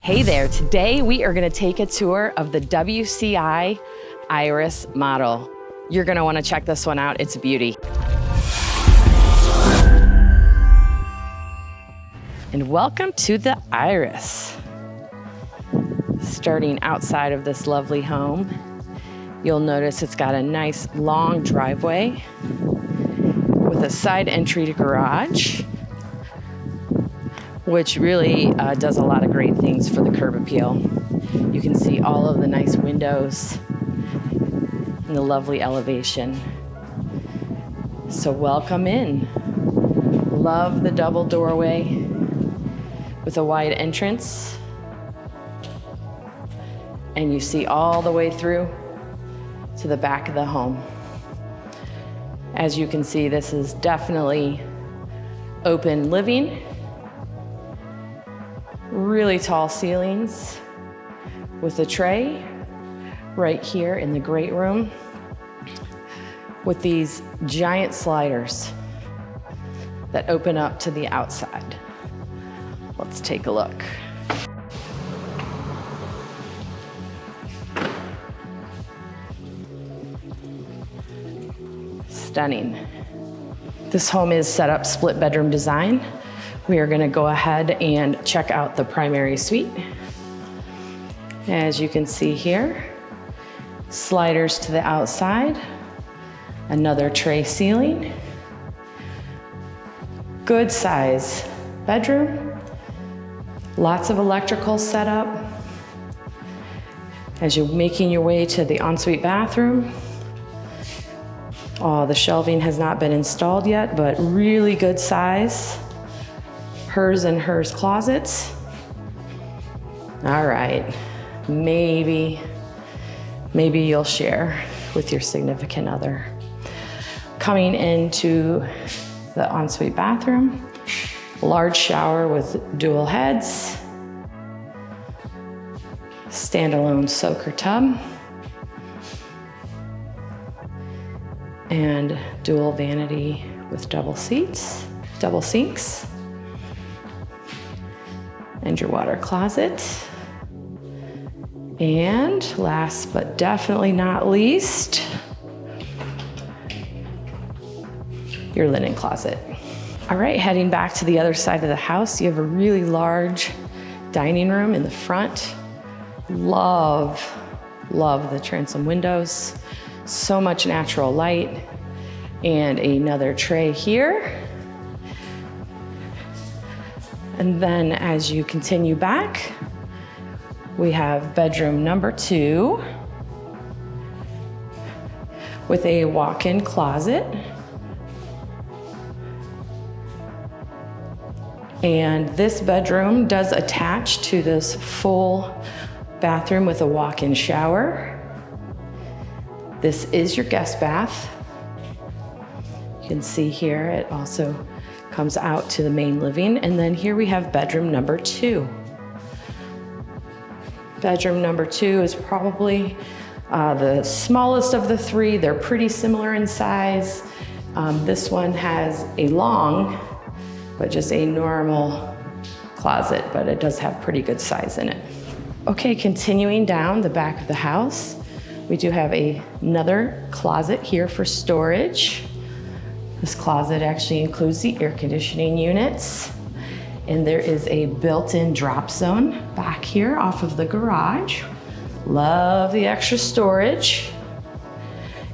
Hey there, today we are gonna take a tour of the WCI Iris model. You're gonna wanna check this one out, it's a beauty. And welcome to the Iris. Starting outside of this lovely home, you'll notice it's got a nice long driveway with a side entry to garage, which really does a lot of great things for the curb appeal. You can see all of the nice windows and the lovely elevation. So welcome in. Love the double doorway with a wide entrance. And you see all the way through to the back of the home. As you can see, this is definitely open living. Really tall ceilings with a tray right here in the great room with these giant sliders that open up to the outside. Let's take a look. Stunning. This home is set up split bedroom design. We are gonna go ahead and check out the primary suite. As you can see here, sliders to the outside, another tray ceiling, good size bedroom, lots of electrical setup. As you're making your way to the ensuite bathroom, the shelving has not been installed yet, but really good size. Hers and hers closets. All right, maybe you'll share with your significant other. Coming into the ensuite bathroom, large shower with dual heads, standalone soaker tub, and dual vanity with double seats, double sinks. And your water closet. And last but definitely not least, your linen closet. All right, heading back to the other side of the house, you have a really large dining room in the front. Love the transom windows. So much natural light. And another tray here. And then as you continue back, we have bedroom number 2 with a walk-in closet. And this bedroom does attach to this full bathroom with a walk-in shower. This is your guest bath. You can see here it also comes out to the main living. And then here we have bedroom number 2. Bedroom number 2 is probably the smallest of the 3. They're pretty similar in size. This one has a long, but just a normal closet, but it does have pretty good size in it. Okay, continuing down the back of the house, we do have another closet here for storage. This closet actually includes the air conditioning units, and there is a built-in drop zone back here off of the garage. Love the extra storage.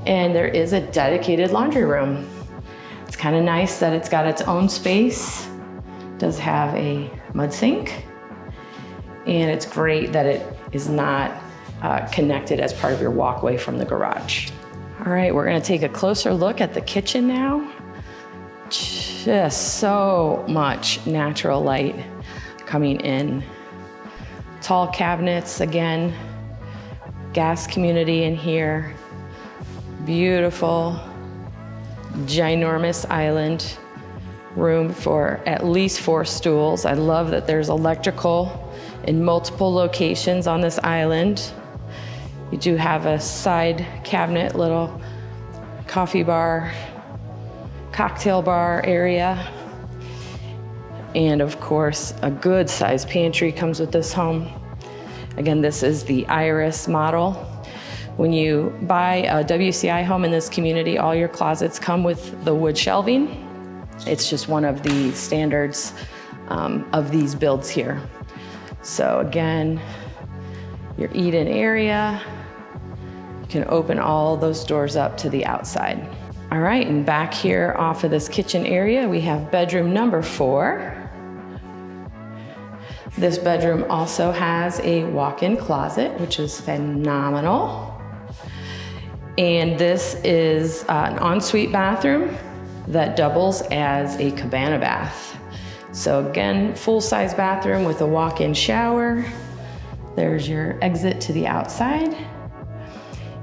And there is a dedicated laundry room. It's kind of nice that it's got its own space. It does have a mud sink, and it's great that it is not connected as part of your walkway from the garage. All right, we're gonna take a closer look at the kitchen now. Just so much natural light coming in. Tall cabinets, again, gas community in here. Beautiful, ginormous island. Room for at least 4 stools. I love that there's electrical in multiple locations on this island. You do have a side cabinet, little coffee bar, cocktail bar area. And of course, a good sized pantry comes with this home. Again, this is the Iris model. When you buy a WCI home in this community, all your closets come with the wood shelving. It's just one of the standards of these builds here. So again, your eat-in area, you can open all those doors up to the outside. All right, and back here off of this kitchen area, we have bedroom number 4. This bedroom also has a walk-in closet, which is phenomenal. And this is an ensuite bathroom that doubles as a cabana bath. So again, full-size bathroom with a walk-in shower. There's your exit to the outside.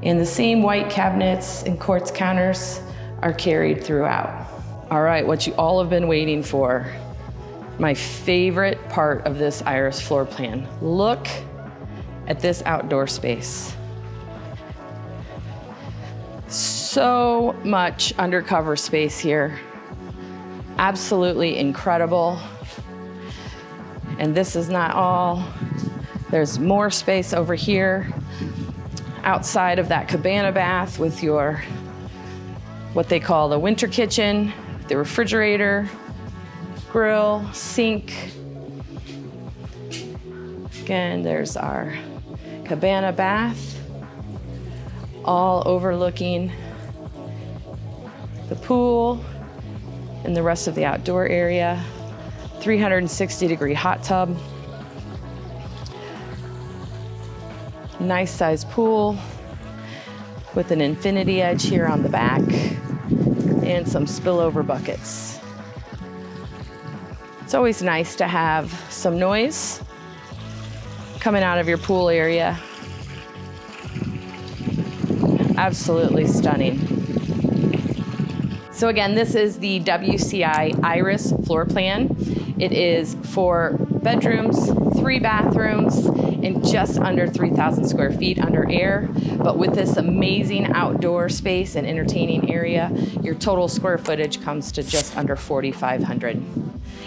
And the same white cabinets and quartz counters are carried throughout. All right, what you all have been waiting for. My favorite part of this Iris floor plan. Look at this outdoor space. So much undercover space here. Absolutely incredible. And this is not all. There's more space over here outside of that cabana bath with your, what they call the winter kitchen, the refrigerator, grill, sink. Again, there's our cabana bath, all overlooking the pool and the rest of the outdoor area. 360-degree hot tub. Nice sized pool with an infinity edge here on the back and some spillover buckets. It's always nice to have some noise coming out of your pool area. Absolutely stunning. So again, this is the WCI Iris floor plan. It is 4 bedrooms, 3 bathrooms, and just under 3,000 square feet under air. But with this amazing outdoor space and entertaining area, your total square footage comes to just under 4,500.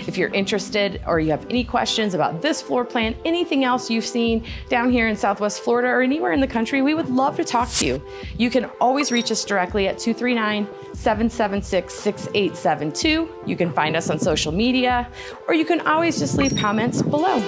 If you're interested or you have any questions about this floor plan, anything else you've seen down here in Southwest Florida or anywhere in the country, we would love to talk to you. You can always reach us directly at 239-776-6872. You can find us on social media, or you can always just leave comments below.